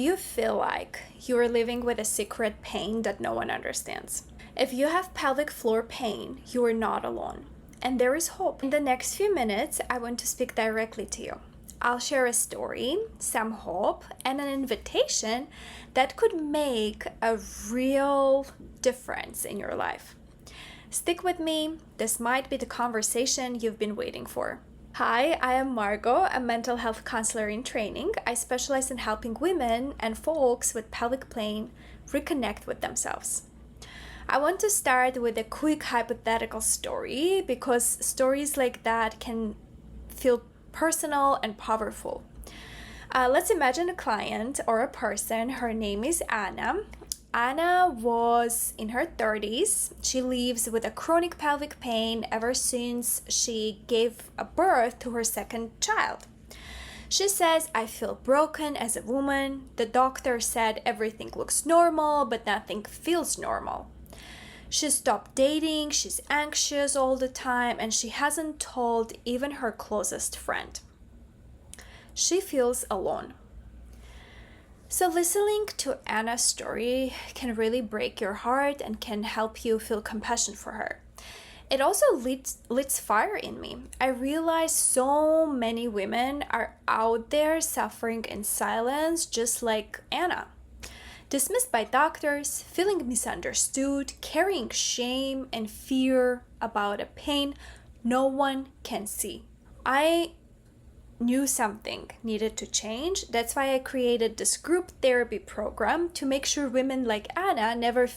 You feel like you're living with a secret pain that no one understands. If you have pelvic floor pain, you are not alone, and there is hope. In the next few minutes, I want to speak directly to you. I'll share a story, some hope, and an invitation that could make a real difference in your life. Stick with me. This might be the conversation you've been waiting for. Hi, I am Margot, a mental health counselor in training. I specialize in helping women and folks with pelvic pain reconnect with themselves. I want to start with a quick hypothetical story because stories like that can feel personal and powerful. Let's imagine a client or a person. Her name is Anna. Anna was in her 30s. She lives with a chronic pelvic pain ever since she gave a birth to her second child. She says, I feel broken as a woman. The doctor said everything looks normal, but nothing feels normal. She stopped dating, she's anxious all the time, and she hasn't told even her closest friend. She feels alone. So listening to Anna's story can really break your heart and can help you feel compassion for her. It also lights fire in me. I realize so many women are out there suffering in silence, just like Anna. Dismissed by doctors, feeling misunderstood, carrying shame and fear about a pain no one can see. I knew something needed to change. That's why I created this group therapy program to make sure women like Anna never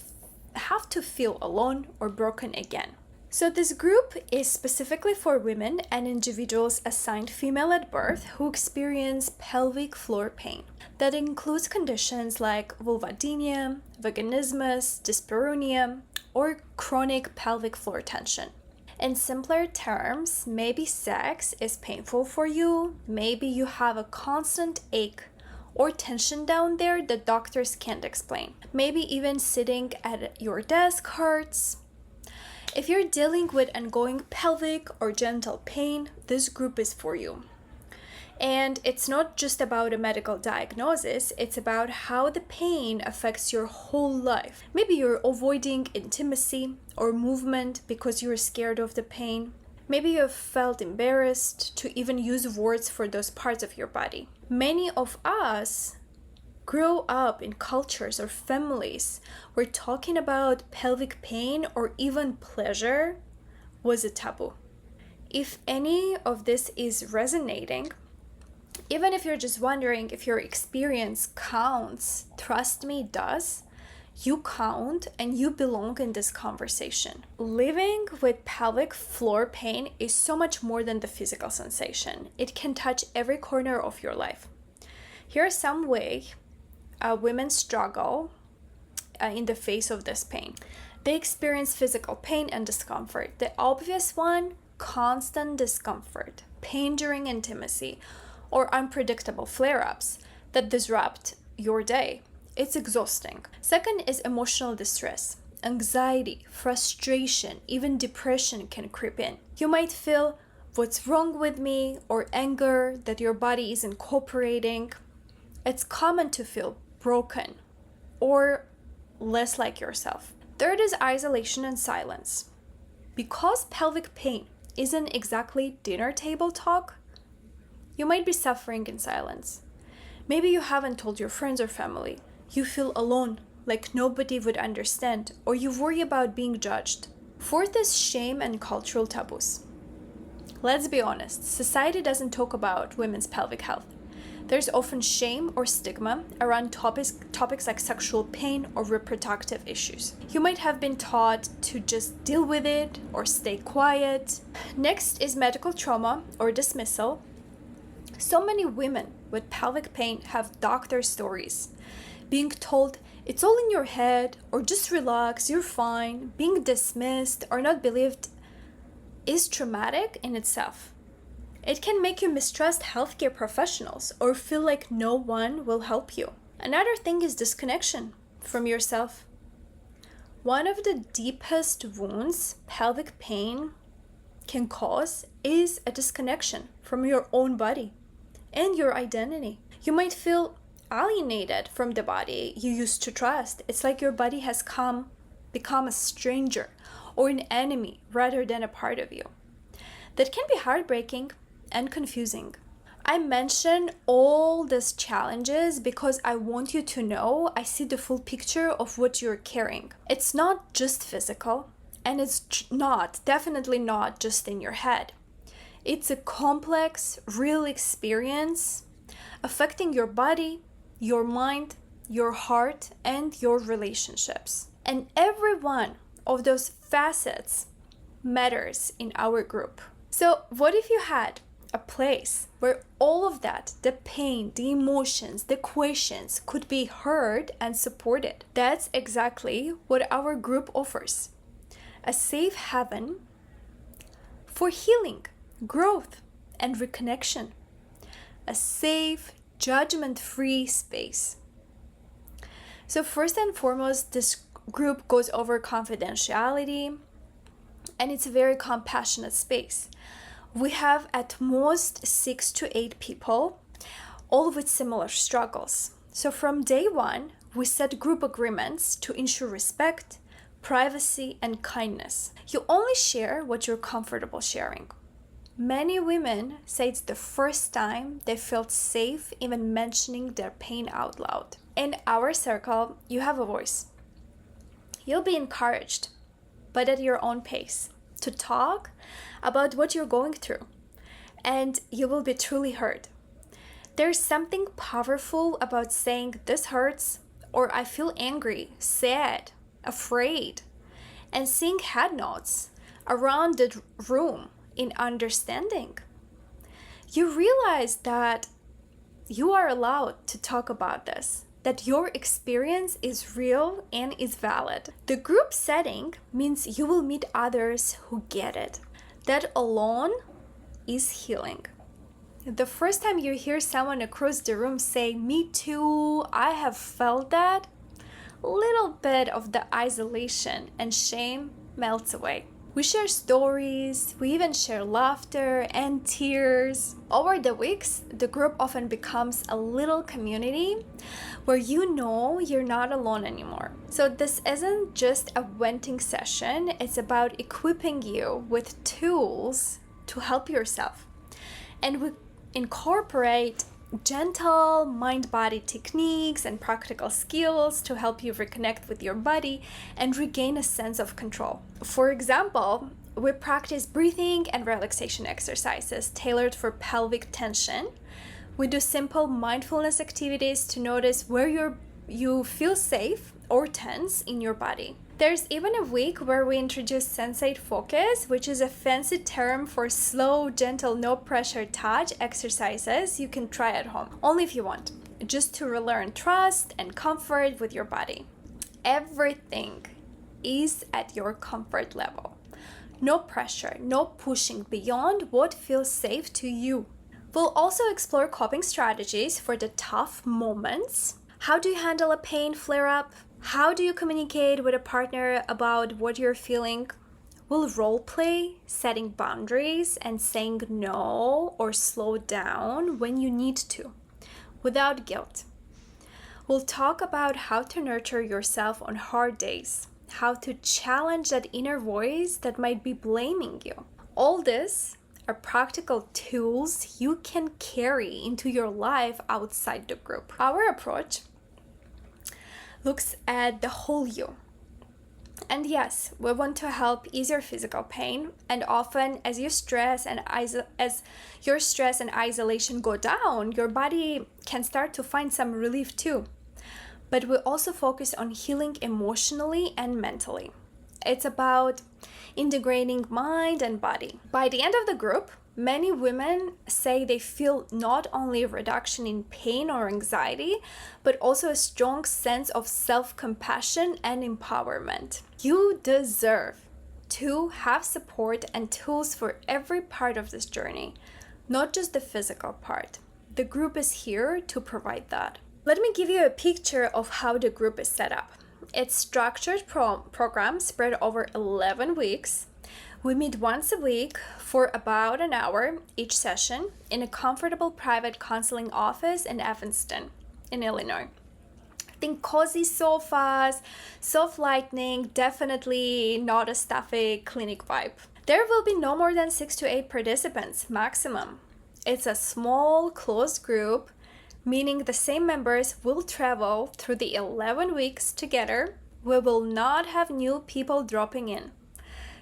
have to feel alone or broken again. So this group is specifically for women and individuals assigned female at birth who experience pelvic floor pain. That includes conditions like vulvodynia, vaginismus, dyspareunia, or chronic pelvic floor tension. In simpler terms, maybe sex is painful for you, maybe you have a constant ache or tension down there that doctors can't explain. Maybe even sitting at your desk hurts. If you're dealing with ongoing pelvic or genital pain, this group is for you. And it's not just about a medical diagnosis, it's about how the pain affects your whole life. Maybe you're avoiding intimacy or movement because you're scared of the pain. Maybe you've felt embarrassed to even use words for those parts of your body. Many of us grow up in cultures or families where talking about pelvic pain or even pleasure was a taboo. If any of this is resonating, even if you're just wondering if your experience counts, trust me, it does. You count and you belong in this conversation. Living with pelvic floor pain is so much more than the physical sensation. It can touch every corner of your life. Here are some ways women struggle in the face of this pain. They experience physical pain and discomfort. The obvious one, constant discomfort, pain during intimacy, or unpredictable flare-ups that disrupt your day. It's exhausting. Second is emotional distress. Anxiety, frustration, even depression can creep in. You might feel, what's wrong with me? Or anger that your body isn't cooperating. It's common to feel broken or less like yourself. Third is isolation and silence. Because pelvic pain isn't exactly dinner table talk, you might be suffering in silence. Maybe you haven't told your friends or family. You feel alone, like nobody would understand, or you worry about being judged. Fourth is shame and cultural taboos. Let's be honest, society doesn't talk about women's pelvic health. There's often shame or stigma around topics like sexual pain or reproductive issues. You might have been taught to just deal with it or stay quiet. Next is medical trauma or dismissal. So many women with pelvic pain have doctor stories, being told it's all in your head or just relax, you're fine. Being dismissed or not believed is traumatic in itself. It can make you mistrust healthcare professionals or feel like no one will help you. Another thing is disconnection from yourself. One of the deepest wounds pelvic pain can cause is a disconnection from your own body and your identity. You might feel alienated from the body you used to trust. It's like your body has become a stranger or an enemy rather than a part of you. That can be heartbreaking and confusing. I mention all these challenges because I want you to know I see the full picture of what you're carrying. It's not just physical, and it's definitely not just in your head. It's a complex, real experience affecting your body, your mind, your heart, and your relationships. And every one of those facets matters in our group. So what if you had a place where all of that, the pain, the emotions, the questions could be heard and supported? That's exactly what our group offers. A safe haven for healing, growth, and reconnection. A safe, judgment-free space. So first and foremost, this group goes over confidentiality, and it's a very compassionate space. We have at most 6 to 8 people, all with similar struggles. So from day one, we set group agreements to ensure respect, privacy, and kindness. You only share what you're comfortable sharing. Many women say it's the first time they felt safe even mentioning their pain out loud. In our circle, you have a voice. You'll be encouraged, but at your own pace, to talk about what you're going through, and you will be truly heard. There's something powerful about saying this hurts, or I feel angry, sad, afraid, and seeing head nods around the room in understanding. You realize that you are allowed to talk about this, that your experience is real and is valid. The group setting means you will meet others who get it. That alone is healing. The first time you hear someone across the room say, "Me too, I have felt that," a little bit of the isolation and shame melts away. We share stories, we even share laughter and tears. Over the weeks, the group often becomes a little community where you know you're not alone anymore. So this isn't just a venting session, it's about equipping you with tools to help yourself. And we incorporate gentle mind-body techniques and practical skills to help you reconnect with your body and regain a sense of control. For example, we practice breathing and relaxation exercises tailored for pelvic tension. We do simple mindfulness activities to notice where you feel safe or tense in your body. There's even a week where we introduce sensate focus, which is a fancy term for slow, gentle, no pressure touch exercises you can try at home, only if you want, just to relearn trust and comfort with your body. Everything is at your comfort level. No pressure, no pushing beyond what feels safe to you. We'll also explore coping strategies for the tough moments. How do you handle a pain flare-up? How do you communicate with a partner about what you're feeling? We'll role play, setting boundaries and saying no or slow down when you need to, without guilt. We'll talk about how to nurture yourself on hard days, how to challenge that inner voice that might be blaming you. All this are practical tools you can carry into your life outside the group. Our approach looks at the whole you. And yes, we want to help ease your physical pain, and often as your stress and isolation go down, your body can start to find some relief too. But we also focus on healing emotionally and mentally. It's about integrating mind and body. By the end of the group, many women say they feel not only a reduction in pain or anxiety, but also a strong sense of self-compassion and empowerment. You deserve to have support and tools for every part of this journey, not just the physical part. The group is here to provide that. Let me give you a picture of how the group is set up. It's structured program spread over 11 weeks. We meet once a week for about an hour each session in a comfortable private counseling office in Evanston. in Illinois. Think cozy sofas, soft lighting, definitely not a stuffy clinic vibe. There will be no more than 6 to 8 participants maximum. It's a small, closed group, meaning the same members will travel through the 11 weeks together. We will not have new people dropping in.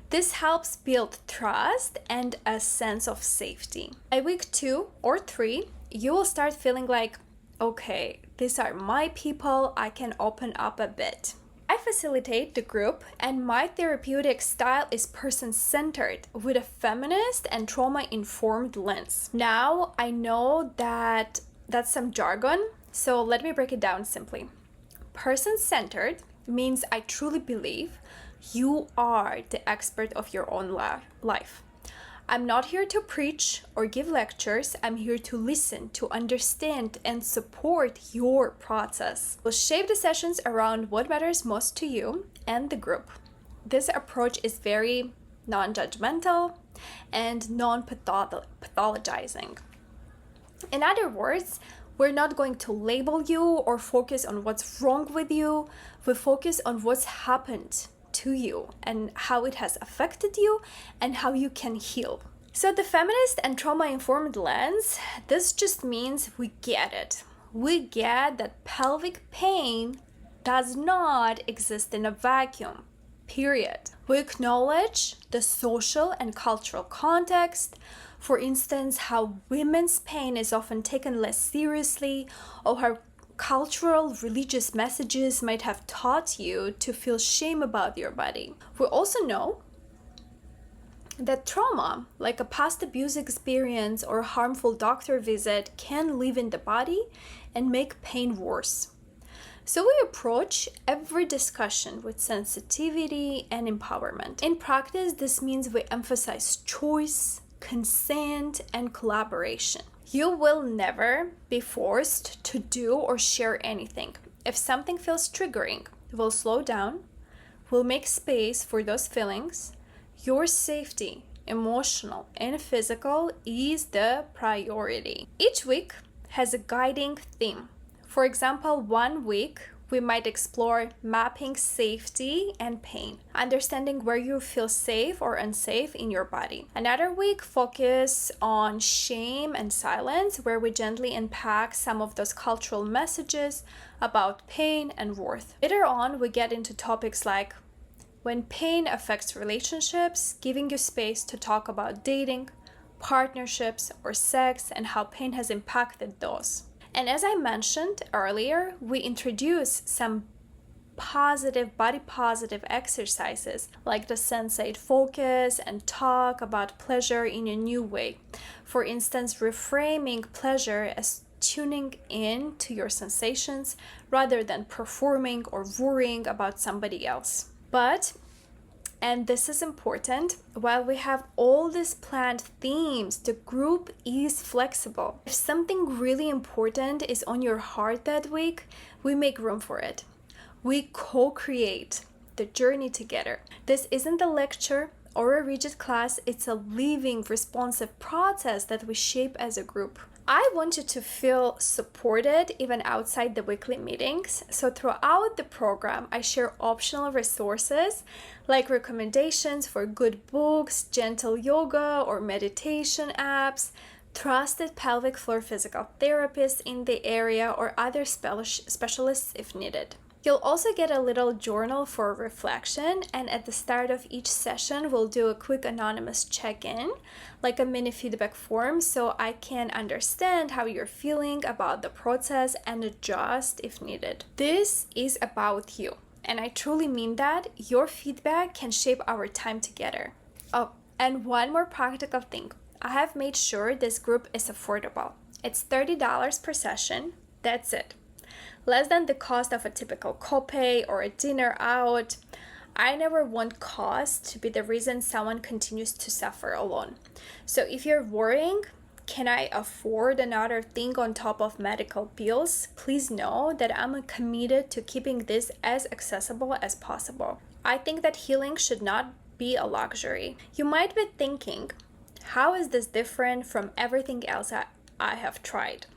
This helps build trust and a sense of safety. By week 2 or 3, you will start feeling like, okay, these are my people, I can open up a bit. I facilitate the group, and my therapeutic style is person-centered with a feminist and trauma-informed lens. Now, I know that that's some jargon, so let me break it down simply. Person-centered means I truly believe you are the expert of your own life. I'm not here to preach or give lectures. I'm here to listen, to understand, and support your process. We'll shape the sessions around what matters most to you and the group. This approach is very non-judgmental and non-pathologizing. In other words, we're not going to label you or focus on what's wrong with you. We focus on what's happened to you and how it has affected you and how you can heal. So the feminist and trauma-informed lens, this just means we get it. We get that pelvic pain does not exist in a vacuum, period. We acknowledge the social and cultural context. For instance, how women's pain is often taken less seriously, or how cultural religious messages might have taught you to feel shame about your body. We also know that trauma, like a past abuse experience or a harmful doctor visit, can live in the body and make pain worse. So we approach every discussion with sensitivity and empowerment. In practice, this means we emphasize choice, consent, and collaboration. You will never be forced to do or share anything. If something feels triggering, we'll slow down, we'll make space for those feelings. Your safety, emotional and physical, is the priority. Each week has a guiding theme. For example, 1 week, we might explore mapping safety and pain, understanding where you feel safe or unsafe in your body. Another week, focus on shame and silence, where we gently unpack some of those cultural messages about pain and worth. Later on, we get into topics like when pain affects relationships, giving you space to talk about dating, partnerships, or sex, and how pain has impacted those. And as I mentioned earlier, we introduce some positive, body positive exercises like the sensate focus and talk about pleasure in a new way. For instance, reframing pleasure as tuning in to your sensations rather than performing or worrying about somebody else. But, and this is important, while we have all these planned themes, the group is flexible. If something really important is on your heart that week, we make room for it. We co-create the journey together. This isn't a lecture or a rigid class, it's a living, responsive process that we shape as a group. I want you to feel supported even outside the weekly meetings. So throughout the program, I share optional resources like recommendations for good books, gentle yoga or meditation apps, trusted pelvic floor physical therapists in the area, or other specialists if needed. You'll also get a little journal for reflection, and at the start of each session, we'll do a quick anonymous check-in, like a mini feedback form, so I can understand how you're feeling about the process and adjust if needed. This is about you, and I truly mean that. Your feedback can shape our time together. Oh, and one more practical thing. I have made sure this group is affordable. It's $30 per session. That's it. Less than the cost of a typical copay or a dinner out. I never want cost to be the reason someone continues to suffer alone. So if you're worrying, can I afford another thing on top of medical bills? Please know that I'm committed to keeping this as accessible as possible. I think that healing should not be a luxury. You might be thinking, how is this different from everything else I have tried?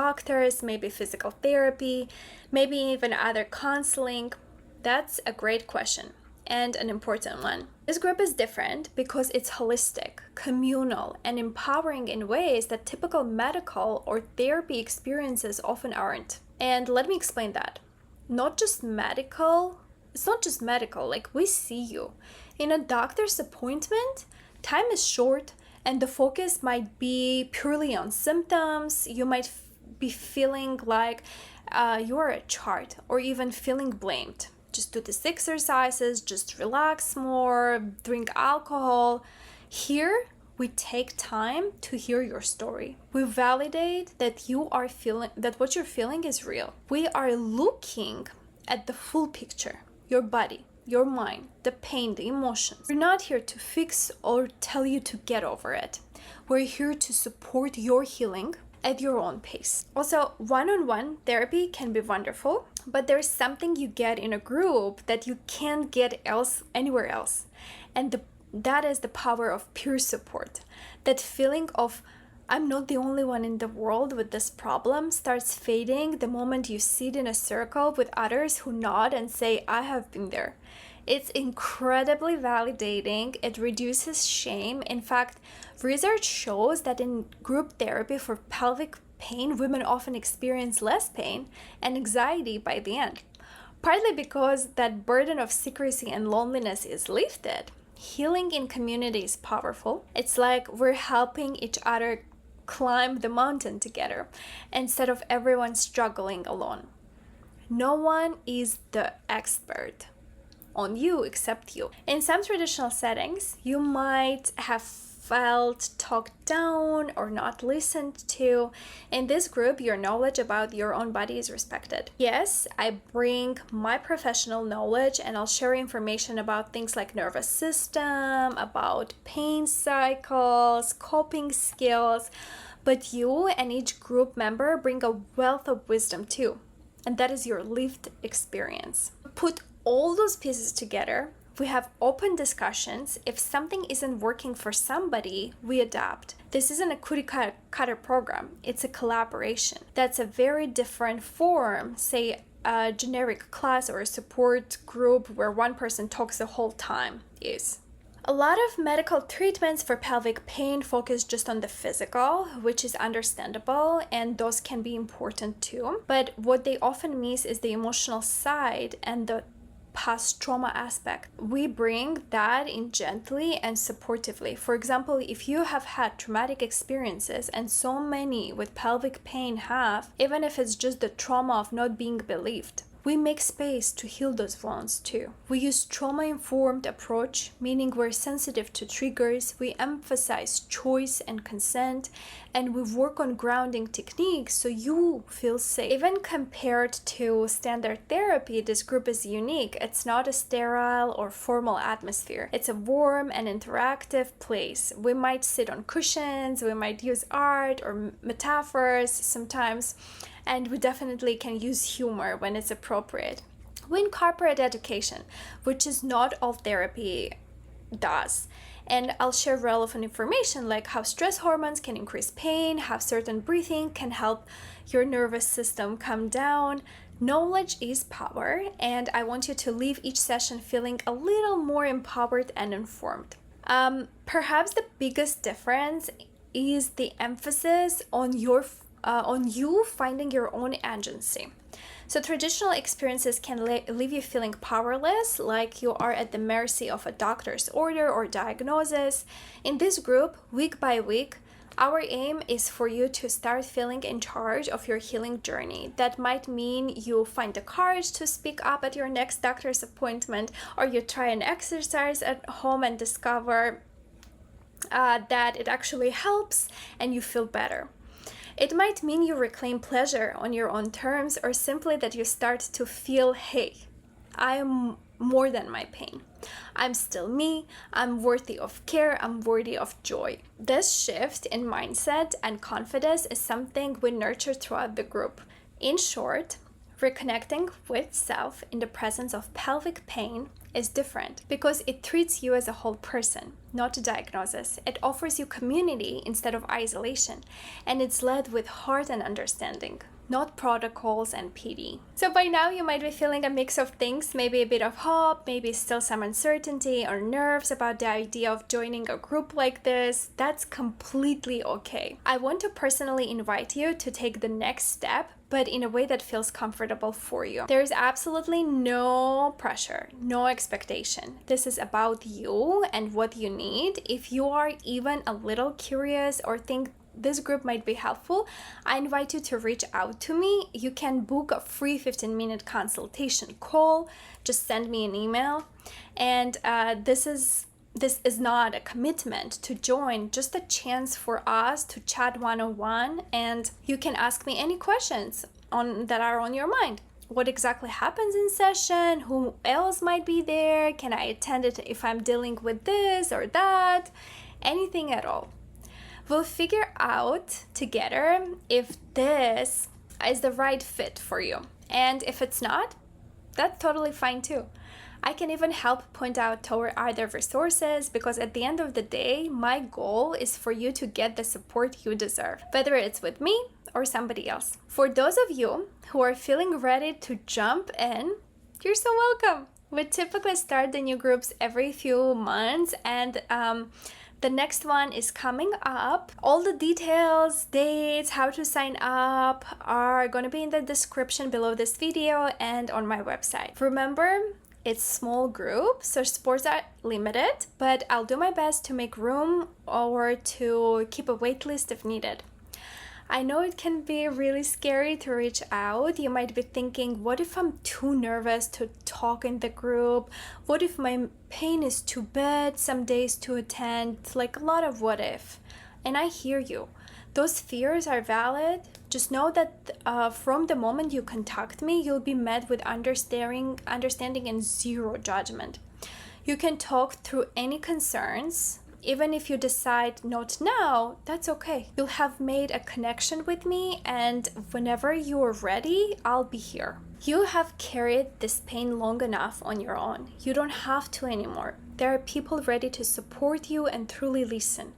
doctors, maybe physical therapy, maybe even other counseling? That's a great question and an important one. This group is different because it's holistic, communal, and empowering in ways that typical medical or therapy experiences often aren't. And let me explain that. It's not just medical, like we see you. In a doctor's appointment, time is short and the focus might be purely on symptoms. You might be feeling like you're a chart or even feeling blamed. Just do these exercises, just relax more, drink alcohol. Here, we take time to hear your story. We validate that what you're feeling is real. We are looking at the full picture, your body, your mind, the pain, the emotions. We're not here to fix or tell you to get over it. We're here to support your healing at your own pace. Also, one-on-one therapy can be wonderful, but there's something you get in a group that you can't get anywhere else. And that is the power of peer support. That feeling of, I'm not the only one in the world with this problem, starts fading the moment you sit in a circle with others who nod and say, I have been there. It's incredibly validating. It reduces shame. In fact, research shows that in group therapy for pelvic pain, women often experience less pain and anxiety by the end. Partly because that burden of secrecy and loneliness is lifted. Healing in community is powerful. It's like we're helping each other climb the mountain together instead of everyone struggling alone. No one is the expert on you except you. In some traditional settings, you might have felt talked down or not listened to. In this group, your knowledge about your own body is respected. Yes, I bring my professional knowledge and I'll share information about things like nervous system, about pain cycles, coping skills, but you and each group member bring a wealth of wisdom too, and that is your lived experience. Put all those pieces together, we have open discussions. If something isn't working for somebody, we adapt. This isn't a cookie cutter program. It's a collaboration. That's a very different form, say a generic class or a support group where one person talks the whole time is. A lot of medical treatments for pelvic pain focus just on the physical, which is understandable, and those can be important too. But what they often miss is the emotional side and the past trauma aspect. We bring that in gently and supportively. For example, if you have had traumatic experiences, and so many with pelvic pain have, even if it's just the trauma of not being believed, we make space to heal those wounds too. We use trauma-informed approach, meaning we're sensitive to triggers, we emphasize choice and consent, and we work on grounding techniques so you feel safe. Even compared to standard therapy, this group is unique. It's not a sterile or formal atmosphere. It's a warm and interactive place. We might sit on cushions, we might use art or metaphors sometimes, and we definitely can use humor when it's appropriate. We incorporate education, which is not all therapy does. And I'll share relevant information like how stress hormones can increase pain, how certain breathing can help your nervous system calm down. Knowledge is power, and I want you to leave each session feeling a little more empowered and informed. Perhaps the biggest difference is the emphasis on you finding your own agency. So traditional experiences can leave you feeling powerless, like you are at the mercy of a doctor's order or diagnosis. In this group, week by week, our aim is for you to start feeling in charge of your healing journey. That might mean you find the courage to speak up at your next doctor's appointment, or you try an exercise at home and discover that it actually helps and you feel better. It might mean you reclaim pleasure on your own terms, or simply that you start to feel, hey, I am more than my pain. I'm still me, I'm worthy of care, I'm worthy of joy. This shift in mindset and confidence is something we nurture throughout the group. In short, Reconnecting with self in the presence of pelvic pain is different because it treats you as a whole person, not a diagnosis. It offers you community instead of isolation, and it's led with heart and understanding, not protocols and PD. So by now you might be feeling a mix of things, maybe a bit of hope, maybe still some uncertainty or nerves about the idea of joining a group like this. That's completely okay. I want to personally invite you to take the next step, but in a way that feels comfortable for you. There is absolutely no pressure, no expectation. This is about you and what you need. If you are even a little curious or think this group might be helpful, I invite you to reach out to me. You can book a free 15-minute consultation call. Just send me an email. And this is not a commitment to join, just a chance for us to chat one-on-one, and you can ask me any questions that are on your mind. What exactly happens in session? Who else might be there? Can I attend it if I'm dealing with this or that? Anything at all. We'll figure out together if this is the right fit for you. And if it's not, that's totally fine too. I can even help point out toward other resources, because at the end of the day, my goal is for you to get the support you deserve, whether it's with me or somebody else. For those of you who are feeling ready to jump in, you're so welcome. We typically start the new groups every few months, and the next one is coming up. All the details, dates, how to sign up are going to be in the description below this video and on my website. Remember, it's small group, so sports are limited, but I'll do my best to make room or to keep a wait list if needed. I know it can be really scary to reach out. You might be thinking, what if I'm too nervous to talk in the group? What if my pain is too bad some days to attend? It's like a lot of what if. And I hear you. Those fears are valid. Just know that from the moment you contact me, you'll be met with understanding and zero judgment. You can talk through any concerns. Even if you decide not now, that's okay. You'll have made a connection with me, and whenever you're ready, I'll be here. You have carried this pain long enough on your own. You don't have to anymore. There are people ready to support you and truly listen.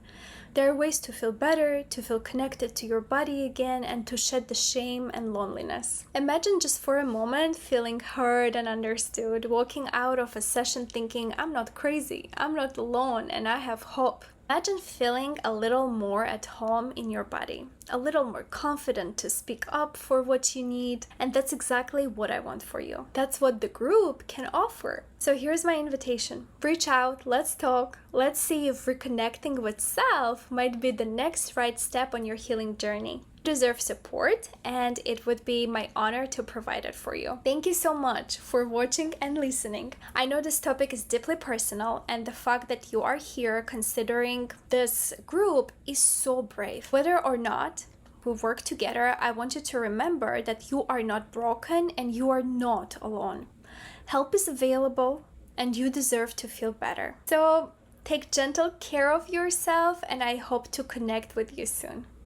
There are ways to feel better, to feel connected to your body again, and to shed the shame and loneliness. Imagine just for a moment feeling heard and understood, walking out of a session thinking, I'm not crazy, I'm not alone, and I have hope. Imagine feeling a little more at home in your body, a little more confident to speak up for what you need, and that's exactly what I want for you. That's what the group can offer. So here's my invitation. Reach out, let's talk, let's see if reconnecting with self might be the next right step on your healing journey. You deserve support, and it would be my honor to provide it for you. Thank you so much for watching and listening. I know this topic is deeply personal, and the fact that you are here considering this group is so brave. Whether or not we work together, I want you to remember that you are not broken and you are not alone. Help is available, and you deserve to feel better. So take gentle care of yourself, and I hope to connect with you soon.